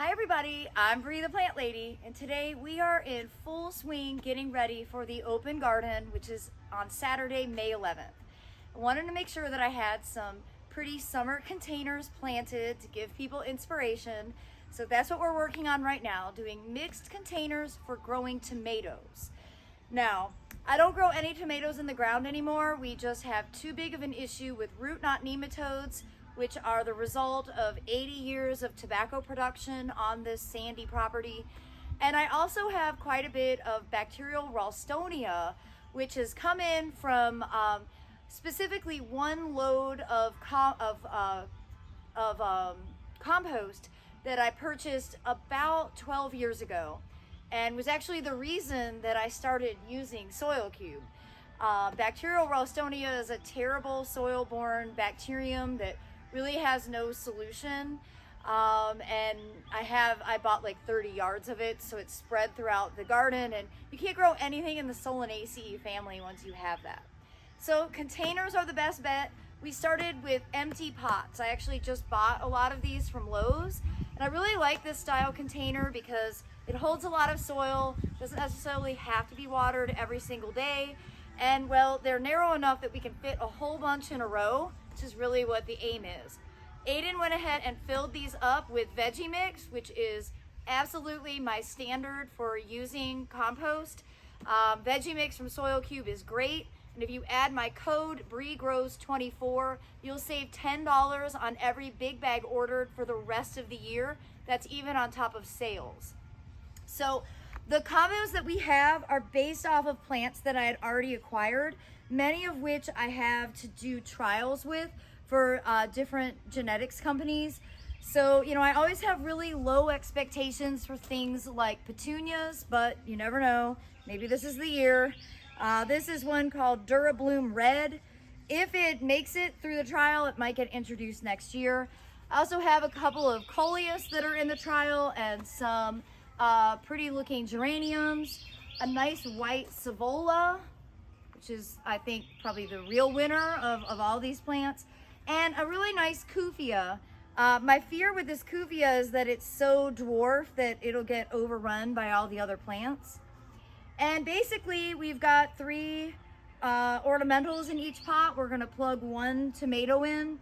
Hi everybody, I'm Bree the Plant Lady, and today we are in full swing getting ready for the open garden, which is on Saturday, May 11th. I wanted to make sure that I had some pretty summer containers planted to give people inspiration. So that's what we're working on right now, doing mixed containers for growing tomatoes. Now, I don't grow any tomatoes in the ground anymore. We just have too big of an issue with root knot nematodes, which are the result of 80 years of tobacco production on this sandy property. And I also have quite a bit of bacterial Ralstonia, which has come in from specifically one load of compost that I purchased about 12 years ago, and was actually the reason that I started using Soil Cube. Bacterial Ralstonia is a terrible soil-borne bacterium that really has no solution, and I bought like 30 yards of it, so it's spread throughout the garden, and you can't grow anything in the Solanaceae family once you have that. So containers are the best bet. We started with empty pots. I actually just bought a lot of these from Lowe's, and I really like this style container because it holds a lot of soil, doesn't necessarily have to be watered every single day, and well, they're narrow enough that we can fit a whole bunch in a row, which is really what the aim is. Aiden went ahead and filled these up with Veggie Mix, which is absolutely my standard for using compost. Veggie Mix from Soil Cube is great, and if you add my code BreeGrows24, you'll save $10 on every big bag ordered for the rest of the year. That's even on top of sales. So the compost that we have are based off of plants that I had already acquired, many of which I have to do trials with for different genetics companies. So, you know, I always have really low expectations for things like petunias, but you never know. Maybe this is the year. This is one called Durabloom Red. If it makes it through the trial, it might get introduced next year. I also have a couple of coleus that are in the trial and some pretty looking geraniums, a nice white Savola, which is, I think, probably the real winner of all these plants, and a really nice Kufia. My fear with this Kufia is that it's so dwarf that it'll get overrun by all the other plants. And basically, we've got 3 ornamentals in each pot. We're gonna plug 1 tomato in.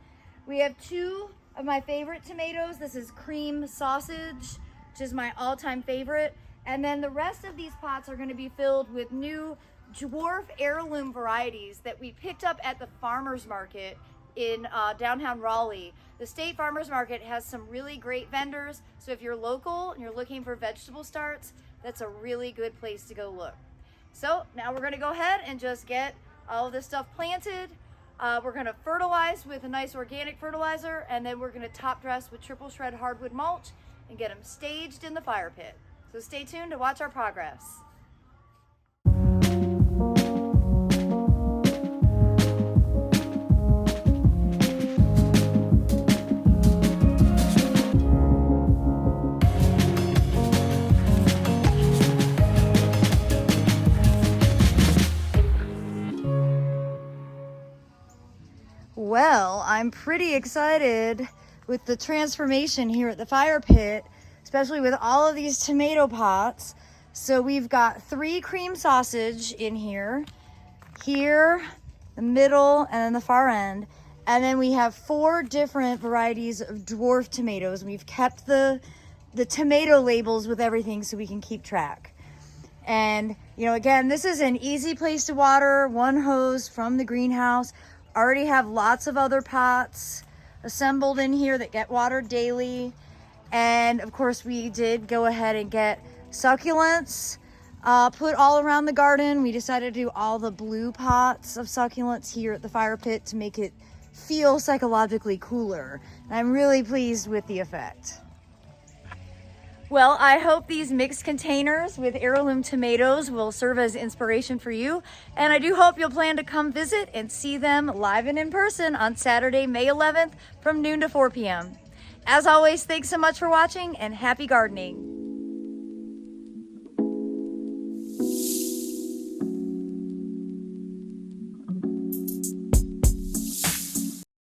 We have 2 of my favorite tomatoes. This is Cream Sausage, which is my all-time favorite. And then the rest of these pots are gonna be filled with new dwarf heirloom varieties that we picked up at the farmer's market in downtown Raleigh. The State Farmers Market has some really great vendors, so if you're local and you're looking for vegetable starts, that's a really good place to go look. So now we're gonna go ahead and just get all of this stuff planted. We're gonna fertilize with a nice organic fertilizer, and then we're gonna top dress with triple shred hardwood mulch and get them staged in the fire pit. So stay tuned to watch our progress. Well, I'm pretty excited with the transformation here at the fire pit, especially with all of these tomato pots. So we've got 3 cream sausage in here, the middle, and then the far end. And then we have 4 different varieties of dwarf tomatoes. We've kept the tomato labels with everything so we can keep track. And, you know, again, this is an easy place to water, 1 hose from the greenhouse. Already have lots of other pots assembled in here that get watered daily. And of course we did go ahead and get succulents put all around the garden. We decided to do all the blue pots of succulents here at the fire pit to make it feel psychologically cooler. And I'm really pleased with the effect. Well, I hope these mixed containers with heirloom tomatoes will serve as inspiration for you. And I do hope you'll plan to come visit and see them live and in person on Saturday, May 11th from noon to 4 p.m. As always, thanks so much for watching and happy gardening.